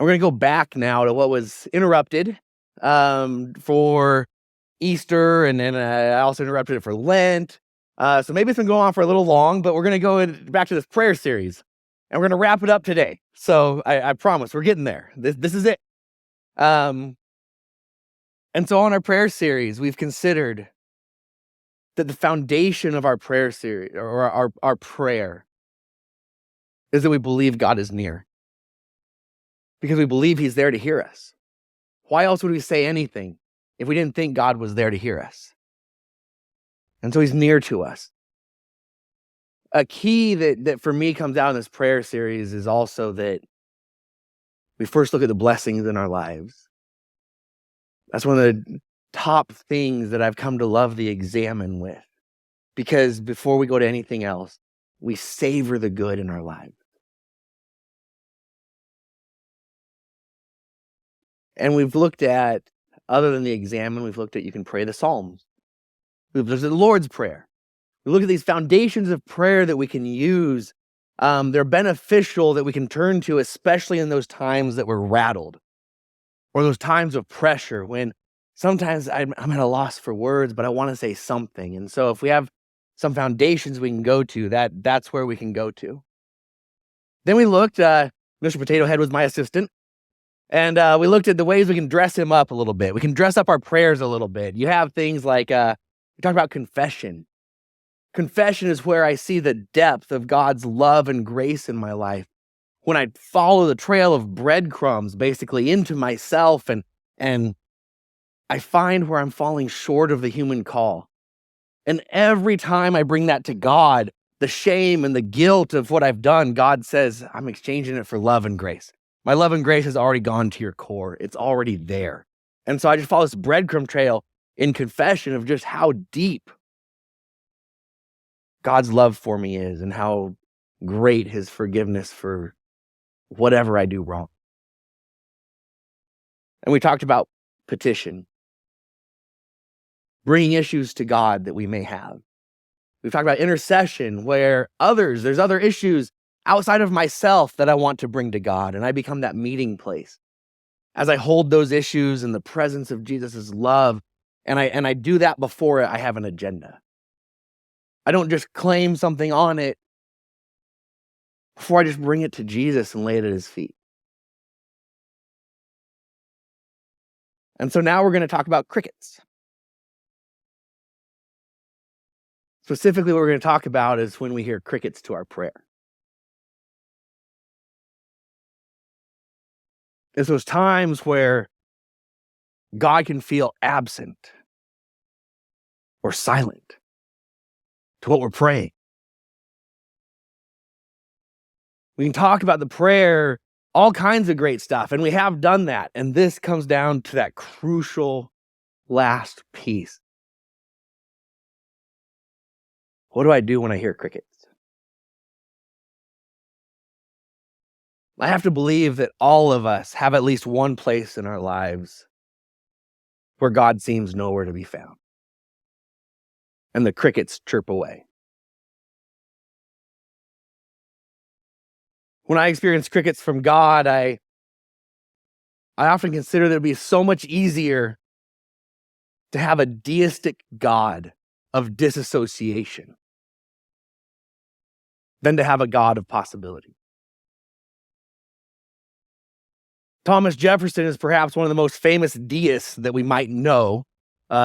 And we're going to go back now to what was interrupted for Easter, and then I also interrupted it for Lent. So maybe it's been going on for a little long, but we're going to go back to this prayer series, and we're going to wrap it up today. So I promise we're getting there. This is it. And so on our prayer series, we've considered that the foundation of our prayer series, or our prayer, is that we believe God is near. Because we believe he's there to hear us. Why else would we say anything if we didn't think God was there to hear us? And so he's near to us. A key that for me comes out in this prayer series is also that we first look at the blessings in our lives. That's one of the top things that I've come to love the examine with. Because before we go to anything else, we savor the good in our lives. And we've looked at, other than the examine, we've looked at you can pray the Psalms. We've looked at the Lord's Prayer. We look at these foundations of prayer that we can use. They're beneficial, that we can turn to, especially in those times that we're rattled, or those times of pressure when sometimes I'm at a loss for words, but I want to say something. And so if we have some foundations we can go to, that's where we can go to. Then we looked, Mr. Potato Head was my assistant. And we looked at the ways we can dress him up a little bit. We can dress up our prayers a little bit. You have things like, we talk about confession. Confession is where I see the depth of God's love and grace in my life. When I follow the trail of breadcrumbs, basically, into myself, and I find where I'm falling short of the human call. And every time I bring that to God, the shame and the guilt of what I've done, God says, I'm exchanging it for love and grace. My love and grace has already gone to your core. It's already there. And so I just follow this breadcrumb trail in confession of just how deep God's love for me is, and how great his forgiveness for whatever I do wrong. And we talked about petition, bringing issues to God that we may have. We've talked about intercession, where there's other issues outside of myself that I want to bring to God, and I become that meeting place. As I hold those issues in the presence of Jesus' love, and I do that before I have an agenda. I don't just claim something on it before I just bring it to Jesus and lay it at his feet. And so now we're going to talk about crickets. Specifically, what we're going to talk about is when we hear crickets to our prayer. It's those times where God can feel absent or silent to what we're praying. We can talk about the prayer, all kinds of great stuff, and we have done that. And this comes down to that crucial last piece. What do I do when I hear crickets? I have to believe that all of us have at least one place in our lives where God seems nowhere to be found, and the crickets chirp away. When I experience crickets from God, I often consider that it would be so much easier to have a deistic God of disassociation than to have a God of possibility. Thomas Jefferson is perhaps one of the most famous deists that we might know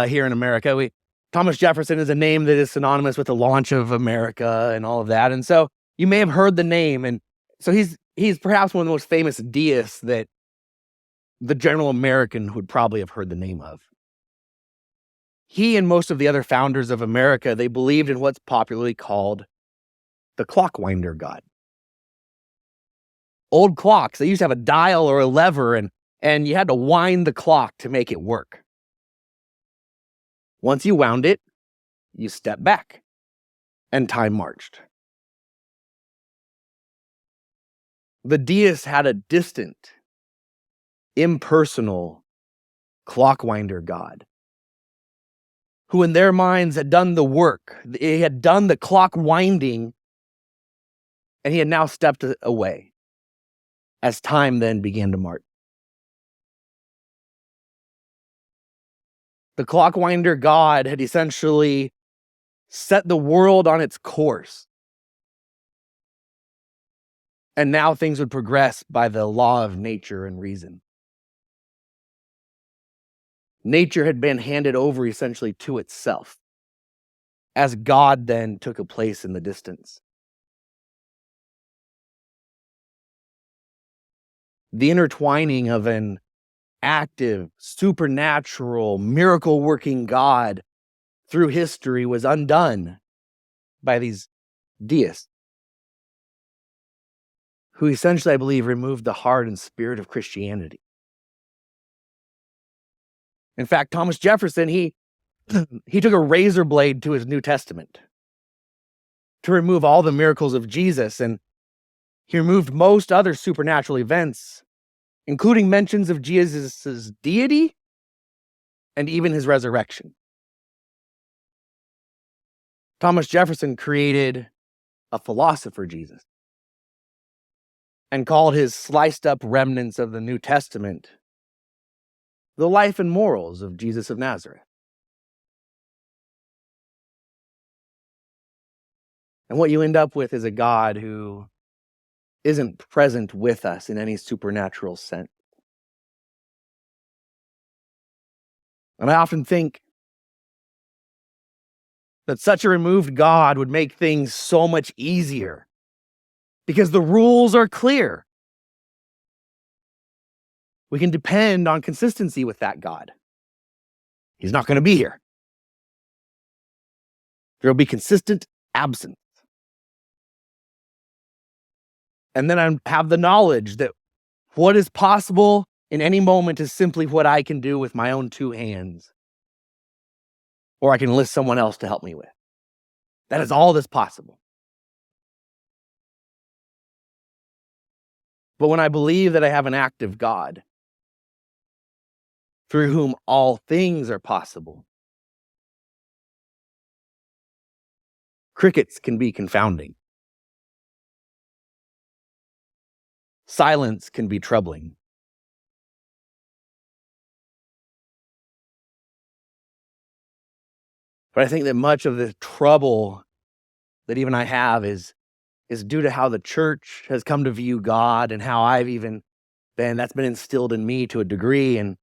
here in America. Thomas Jefferson is a name that is synonymous with the launch of America and all of that. And so you may have heard the name. And so he's perhaps one of the most famous deists that the general American would probably have heard the name of. He and most of the other founders of America, they believed in what's popularly called the clockwinder God. Old clocks, they used to have a dial or a lever, and you had to wind the clock to make it work. Once you wound it, you stepped back, and time marched. The deists had a distant, impersonal clockwinder God, who in their minds had done the work. He had done the clock winding, and he had now stepped away. as time then began to march. The clockwinder God had essentially set the world on its course. And now things would progress by the law of nature and reason. Nature had been handed over essentially to itself, as God then took a place in the distance. The intertwining of an active, supernatural, miracle-working God through history was undone by these deists, who essentially, I believe, removed the heart and spirit of Christianity. In fact, Thomas Jefferson, he took a razor blade to his New Testament to remove all the miracles of Jesus, and he removed most other supernatural events, including mentions of Jesus' deity and even his resurrection. Thomas Jefferson created a philosopher Jesus and called his sliced up remnants of the New Testament the life and morals of Jesus of Nazareth. And what you end up with is a God who isn't present with us in any supernatural sense. And I often think that such a removed God would make things so much easier because the rules are clear. We can depend on consistency with that God. He's not going to be here. There will be consistent absence. And then I have the knowledge that what is possible in any moment is simply what I can do with my own two hands, or I can enlist someone else to help me with. That is all that's possible. But when I believe that I have an active God through whom all things are possible, crickets can be confounding. Silence can be troubling. But I think that much of the trouble that even I have is due to how the church has come to view God and how I've even been, that's been instilled in me to a degree. And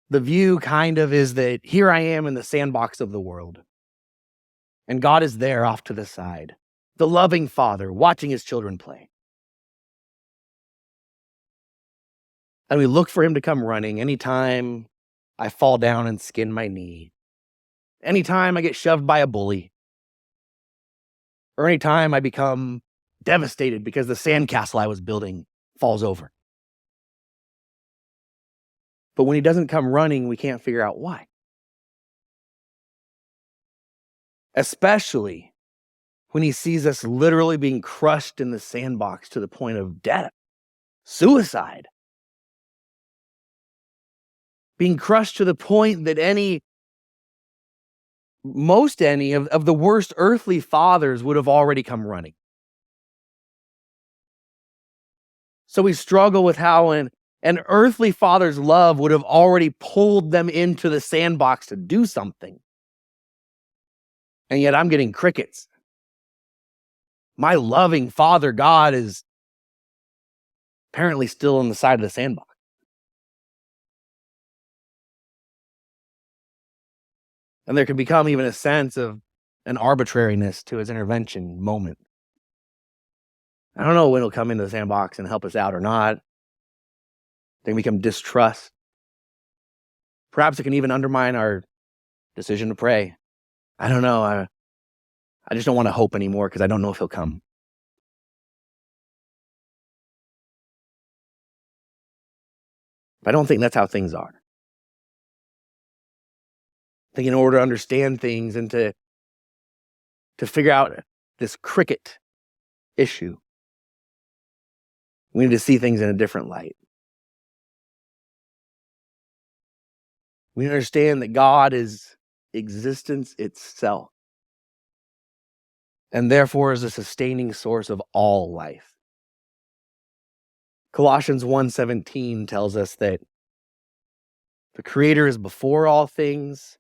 the view kind of is that here I am in the sandbox of the world, and God is there off to the side, the loving father watching his children play. And we look for him to come running anytime I fall down and skin my knee, anytime I get shoved by a bully, or anytime I become devastated because the sandcastle I was building falls over. But when he doesn't come running, we can't figure out why. Especially when he sees us literally being crushed in the sandbox to the point of death, suicide. Being crushed to the point that most of the worst earthly fathers would have already come running. So we struggle with how an earthly father's love would have already pulled them into the sandbox to do something. And yet I'm getting crickets. My loving Father God is apparently still on the side of the sandbox. And there can become even a sense of an arbitrariness to his intervention moment. I don't know when he'll come into the sandbox and help us out or not. There can become distrust. Perhaps it can even undermine our decision to pray. I don't know. I just don't want to hope anymore because I don't know if he'll come. But I don't think that's how things are. I think in order to understand things and to figure out this cricket issue, we need to see things in a different light. We understand that God is existence itself. and therefore is a sustaining source of all life. Colossians 1:17 tells us that the Creator is before all things,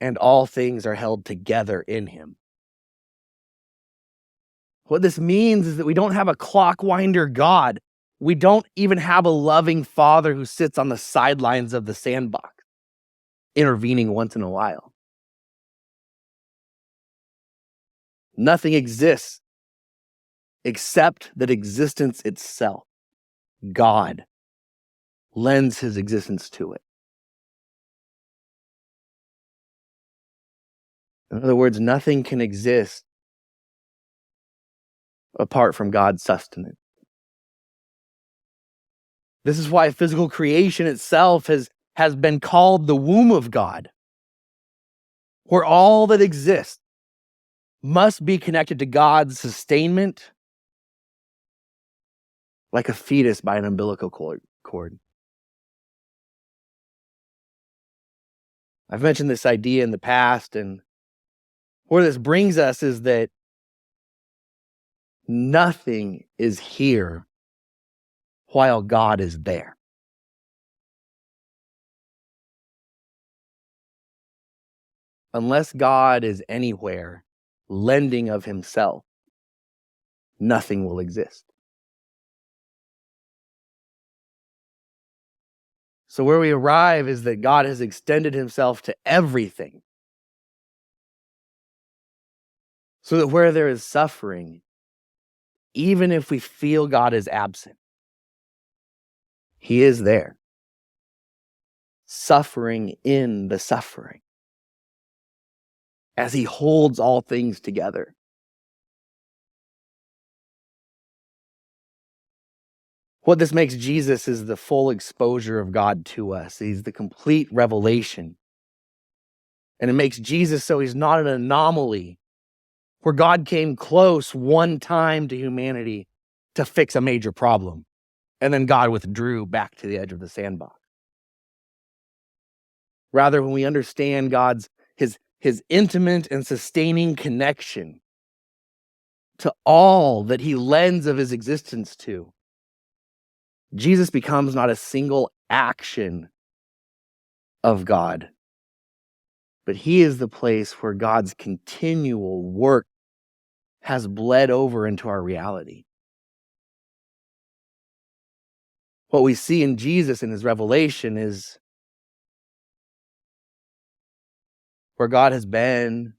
and all things are held together in him. What this means is that we don't have a clockwinder God. We don't even have a loving Father who sits on the sidelines of the sandbox, intervening once in a while. Nothing exists except that existence itself, God, lends his existence to it. In other words, nothing can exist apart from God's sustenance. This is why physical creation itself has been called the womb of God, where all that exists must be connected to God's sustainment, like a fetus by an umbilical cord. I've mentioned this idea in the past, and where this brings us is that nothing is here while God is there. Unless God is anywhere lending of himself, nothing will exist. So where we arrive is that God has extended himself to everything, so that where there is suffering, even if we feel God is absent, he is there, suffering in the suffering, as he holds all things together. What this makes Jesus is the full exposure of God to us. He's the complete revelation. And it makes Jesus so he's not an anomaly, where God came close one time to humanity to fix a major problem, and then God withdrew back to the edge of the sandbox. Rather, when we understand his intimate and sustaining connection to all that he lends of his existence to, Jesus becomes not a single action of God, but he is the place where God's continual work has bled over into our reality. What we see in Jesus in his revelation is where God has been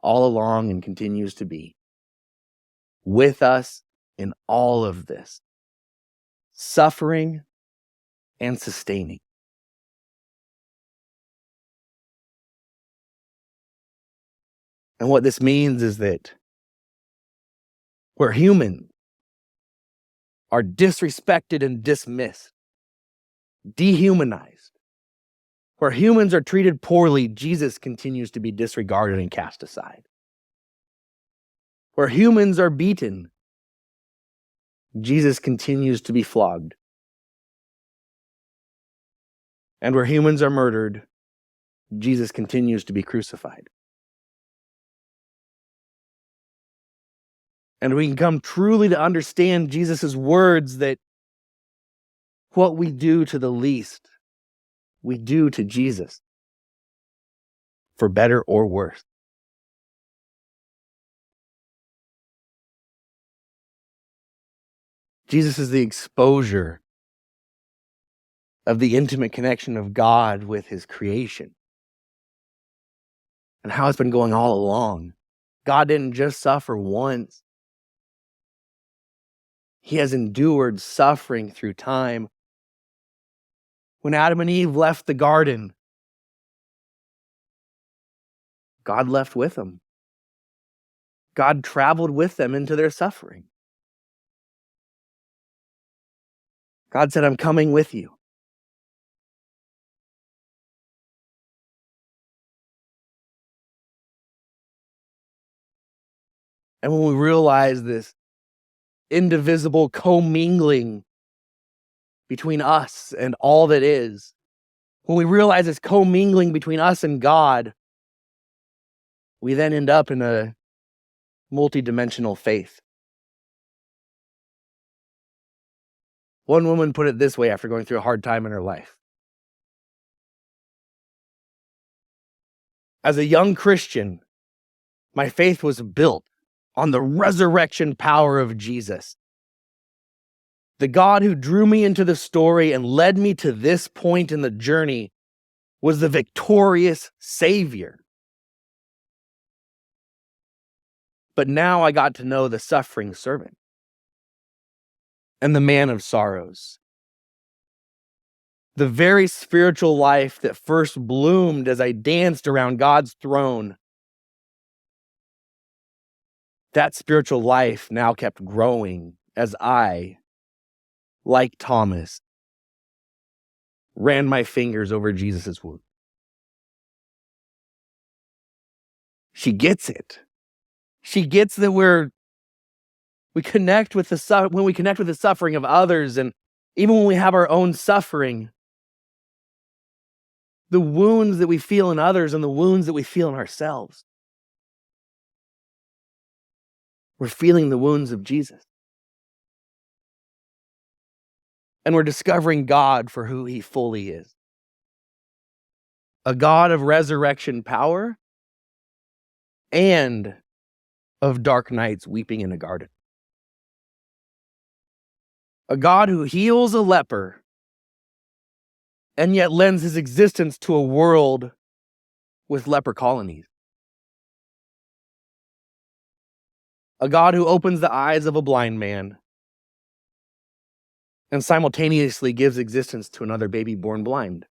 all along and continues to be with us in all of this, suffering and sustaining. And what this means is that where humans are disrespected and dismissed, dehumanized, where humans are treated poorly, Jesus continues to be disregarded and cast aside. Where humans are beaten, Jesus continues to be flogged. And where humans are murdered, Jesus continues to be crucified. And we can come truly to understand Jesus' words that what we do to the least, we do to Jesus, for better or worse. Jesus is the exposure of the intimate connection of God with his creation, and how it's been going all along. God didn't just suffer once. He has endured suffering through time. When Adam and Eve left the garden, God left with them. God traveled with them into their suffering. God said, I'm coming with you. And when we realize this indivisible commingling between us and all that is, when we realize this commingling between us and God, we then end up in a multidimensional faith. One woman put it this way after going through a hard time in her life. As a young Christian, my faith was built on the resurrection power of Jesus. The God who drew me into the story and led me to this point in the journey was the victorious Savior. But now I got to know the suffering servant and the man of sorrows. The very spiritual life that first bloomed as I danced around God's throne. That spiritual life now kept growing as I, like Thomas, ran my fingers over Jesus' wound. She gets it. She gets that when we connect with the suffering of others, and even when we have our own suffering, the wounds that we feel in others and the wounds that we feel in ourselves, we're feeling the wounds of Jesus. And we're discovering God for who he fully is. A God of resurrection power and of dark nights weeping in a garden. A God who heals a leper and yet lends his existence to a world with leper colonies. A God who opens the eyes of a blind man and simultaneously gives existence to another baby born blind.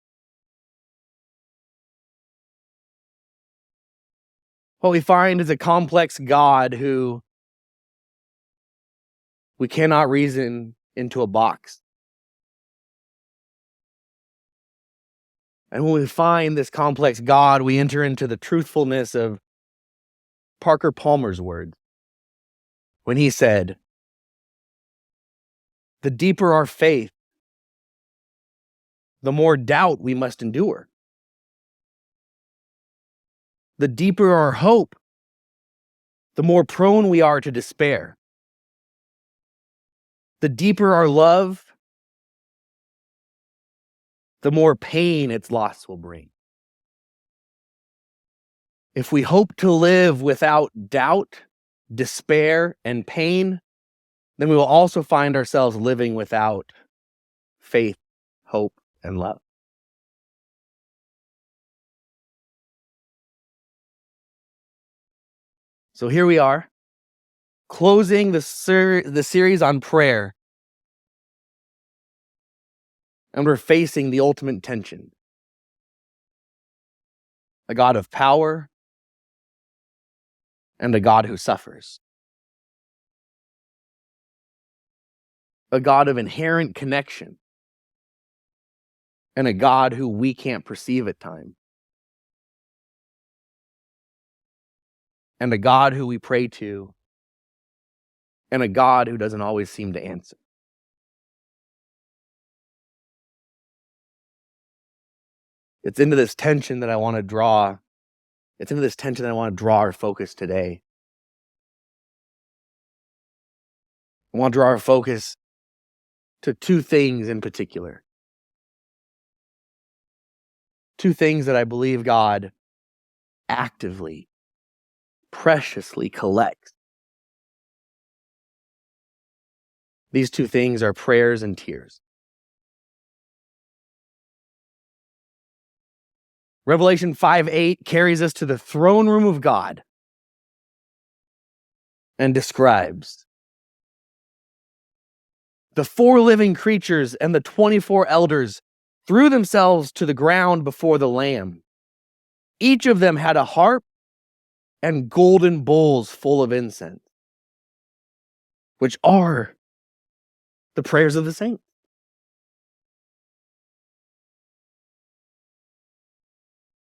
What we find is a complex God who we cannot reason into a box. And when we find this complex God, we enter into the truthfulness of Parker Palmer's words when he said, "The deeper our faith, the more doubt we must endure. The deeper our hope, the more prone we are to despair. The deeper our love, the more pain its loss will bring. If we hope to live without doubt, despair, and pain, then we will also find ourselves living without faith, hope, and love." So here we are, closing the series on prayer. And we're facing the ultimate tension. A God of power and a God who suffers. A God of inherent connection and a God who we can't perceive at times. And a God who we pray to and a God who doesn't always seem to answer. It's into this tension that I want to draw. It's into this tension that I want to draw our focus today. I want to draw our focus to two things in particular. Two things that I believe God actively, preciously collects. These two things are prayers and tears. Revelation 5:8 carries us to the throne room of God and describes the 4 living creatures and the 24 elders threw themselves to the ground before the Lamb. Each of them had a harp and golden bowls full of incense, which are the prayers of the saints.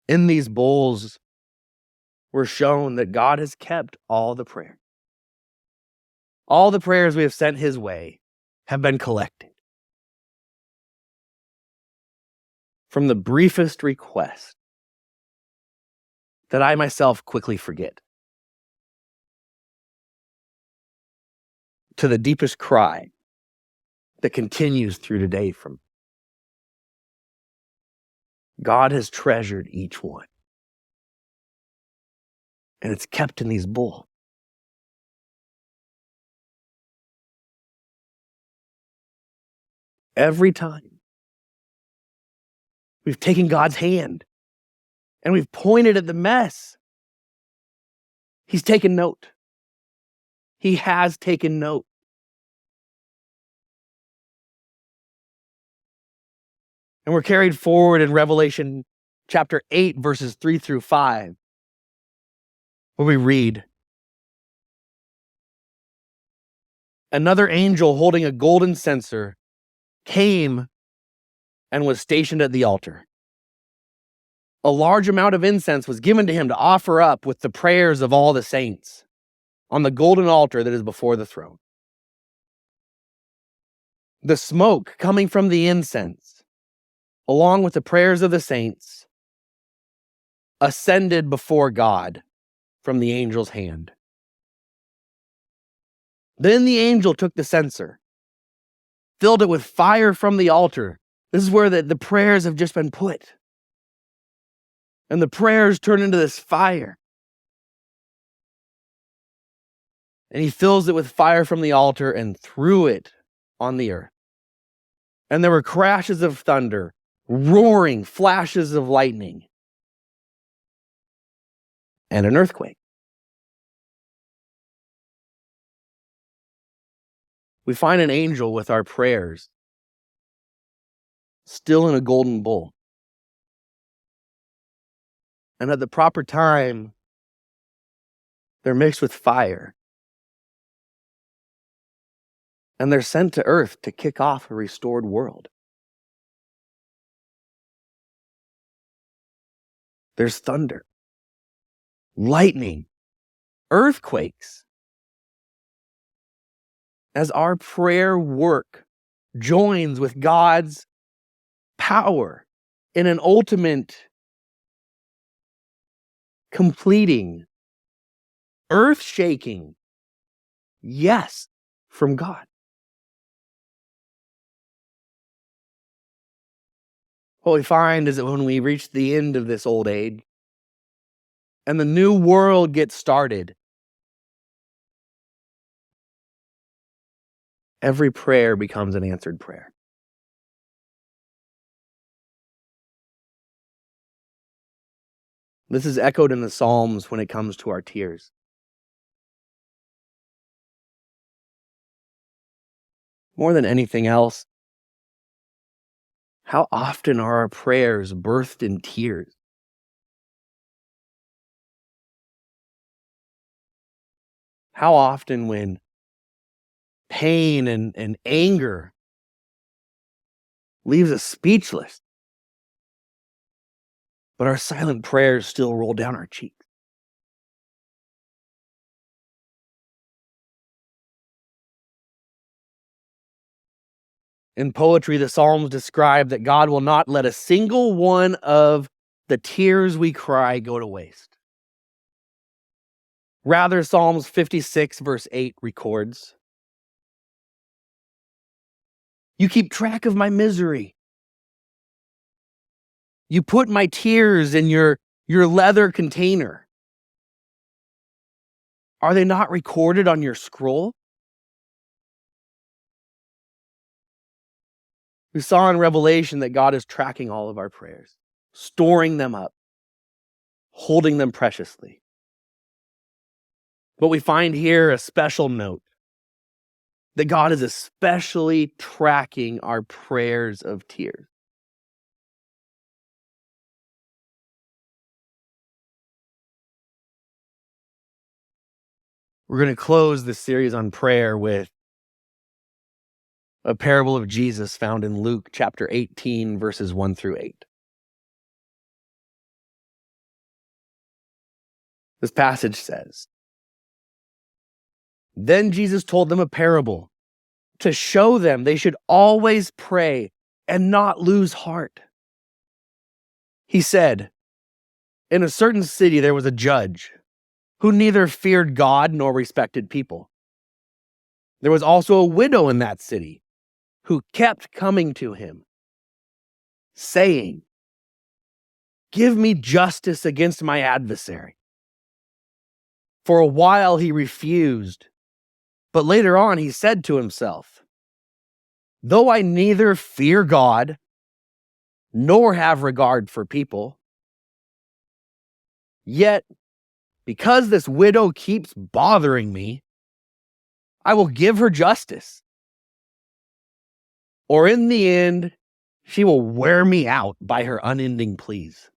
In these bowls, we're shown that God has kept all the prayers. All the prayers we have sent his way have been collected. From the briefest request that I myself quickly forget, to the deepest cry that continues through today from God has treasured each one. And it's kept in these bowls. Every time we've taken God's hand and we've pointed at the mess, He's taken note. He has taken note. And we're carried forward in Revelation chapter 8, verses 3 through 5, where we read, another angel holding a golden censer came and was stationed at the altar. A large amount of incense was given to him to offer up with the prayers of all the saints on the golden altar that is before the throne. The smoke coming from the incense, along with the prayers of the saints, ascended before God from the angel's hand. Then the angel took the censer, filled it with fire from the altar. This is where the prayers have just been put. And the prayers turn into this fire. And he fills it with fire from the altar and threw it on the earth. And there were crashes of thunder, roaring flashes of lightning, and an earthquake. We find an angel with our prayers still in a golden bowl. And at the proper time, they're mixed with fire. And they're sent to earth to kick off a restored world. There's thunder, lightning, earthquakes. As our prayer work joins with God's power in an ultimate, completing, earth-shaking yes from God. What we find is that when we reach the end of this old age and the new world gets started, every prayer becomes an answered prayer. This is echoed in the Psalms when it comes to our tears. More than anything else, how often are our prayers birthed in tears? How often when pain and anger leaves us speechless, but our silent prayers still roll down our cheeks? In poetry, the Psalms describe that God will not let a single one of the tears we cry go to waste. Rather, Psalms 56, verse 8 records, "You keep track of my misery. You put my tears in your leather container. Are they not recorded on your scroll?" We saw in Revelation that God is tracking all of our prayers, storing them up, holding them preciously. But we find here a special note that God is especially tracking our prayers of tears. We're going to close this series on prayer with a parable of Jesus found in Luke chapter 18, verses 1 through 8. This passage says, "Then Jesus told them a parable to show them they should always pray and not lose heart. He said, in a certain city there was a judge who neither feared God nor respected people. There was also a widow in that city who kept coming to him, saying, "Give me justice against my adversary." For a while he refused, but later on he said to himself, "Though I neither fear God nor have regard for people, yet because this widow keeps bothering me, I will give her justice. Or in the end, she will wear me out by her unending pleas."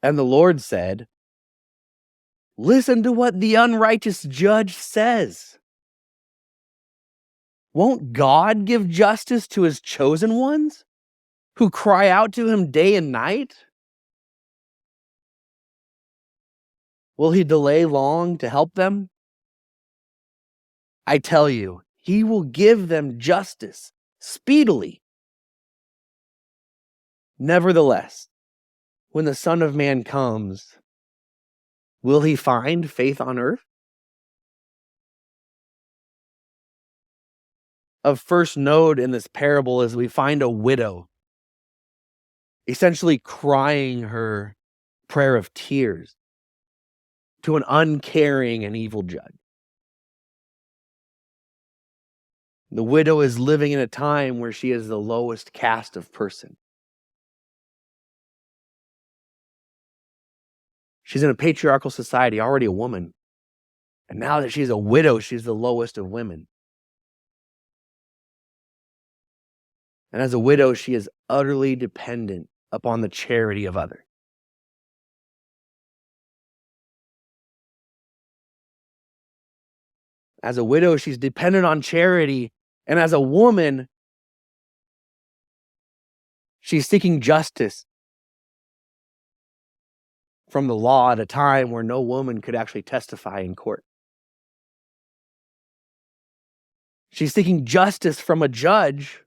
And the Lord said, "Listen to what the unrighteous judge says. Won't God give justice to his chosen ones who cry out to him day and night? Will he delay long to help them? I tell you, he will give them justice speedily. Nevertheless, when the Son of Man comes, will he find faith on earth?" Of first note in this parable is we find a widow essentially crying her prayer of tears to an uncaring and evil judge. The widow is living in a time where she is the lowest caste of person. She's in a patriarchal society, already a woman. And now that she's a widow, she's the lowest of women. And as a widow, she is utterly dependent upon the charity of others. As a widow, she's dependent on charity. And as a woman, she's seeking justice from the law at a time where no woman could actually testify in court. She's seeking justice from a judge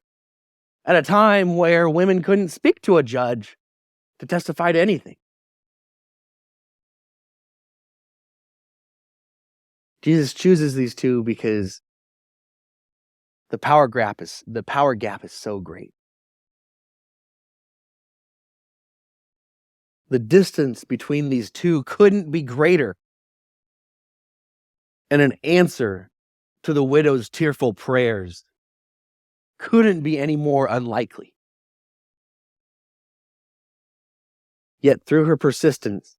at a time where women couldn't speak to a judge to testify to anything. Jesus chooses these two because the power gap is so great. The distance between these two couldn't be greater. And an answer to the widow's tearful prayers couldn't be any more unlikely. Yet through her persistence,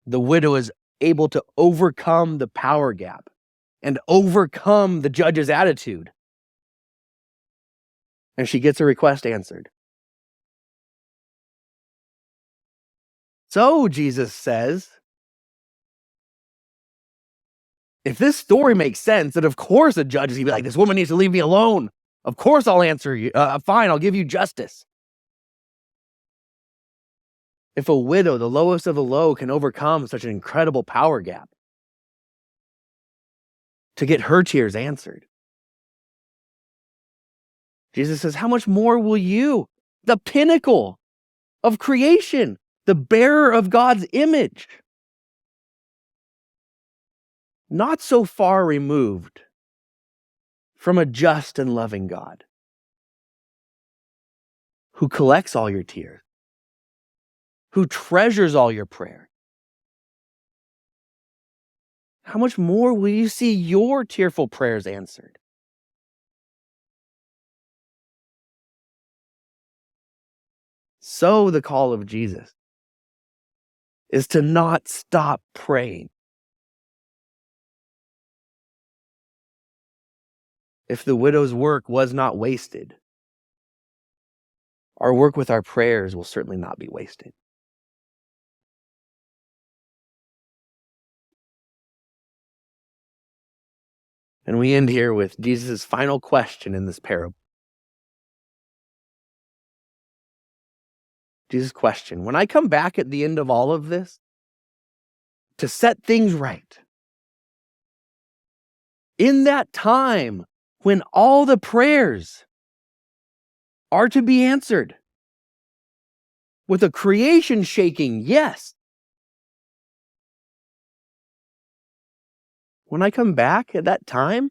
the widow is able to overcome the power gap and overcome the judge's attitude. And she gets her request answered. So, Jesus says, if this story makes sense, then of course a judge is going to be like, this woman needs to leave me alone. Of course I'll answer you. Fine, I'll give you justice. If a widow, the lowest of the low, can overcome such an incredible power gap to get her tears answered, Jesus says, how much more will you, the pinnacle of creation, the bearer of God's image, not so far removed from a just and loving God who collects all your tears, who treasures all your prayer? How much more will you see your tearful prayers answered? So the call of Jesus is to not stop praying. If the widow's work was not wasted, our work with our prayers will certainly not be wasted. And we end here with Jesus' final question in this parable. Jesus' question: when I come back at the end of all of this to set things right, in that time when all the prayers are to be answered with a creation shaking yes, when I come back at that time,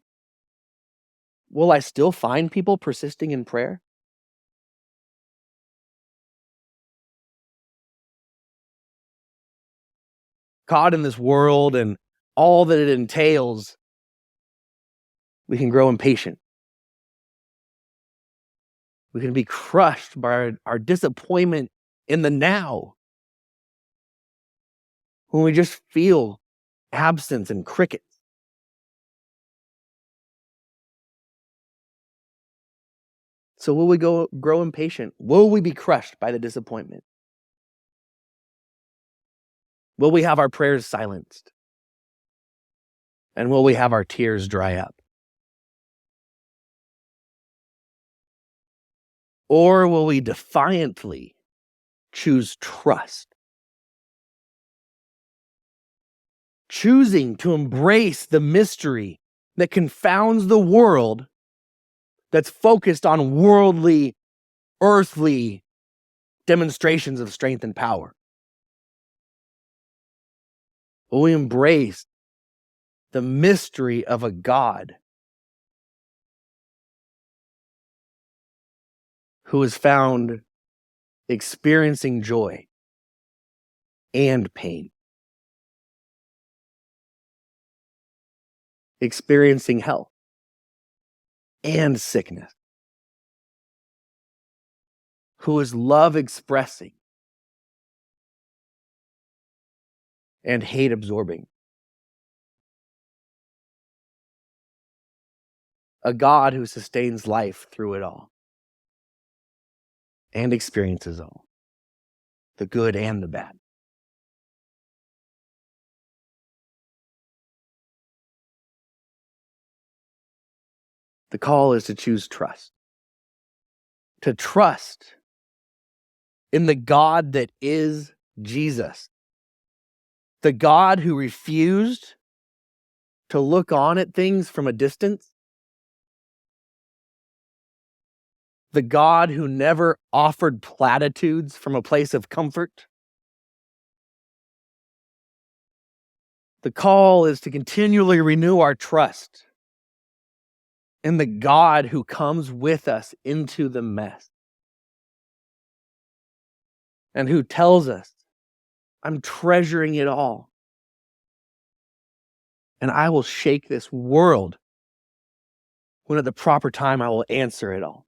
will I still find people persisting in prayer? Caught in this world and all that it entails, we can grow impatient. We can be crushed by our disappointment in the now. When we just feel absence and crickets. So will we grow impatient? Will we be crushed by the disappointment? Will we have our prayers silenced? And will we have our tears dry up? Or will we defiantly choose trust? Choosing to embrace the mystery that confounds the world that's focused on worldly, earthly demonstrations of strength and power. Will we embrace the mystery of a God who is found experiencing joy and pain, experiencing health and sickness, who is love expressing and hate absorbing? A God who sustains life through it all and experiences all, the good and the bad. The call is to choose trust. To trust in the God that is Jesus. The God who refused to look on at things from a distance. The God who never offered platitudes from a place of comfort. The call is to continually renew our trust in the God who comes with us into the mess and who tells us, I'm treasuring it all, and I will shake this world when at the proper time I will answer it all.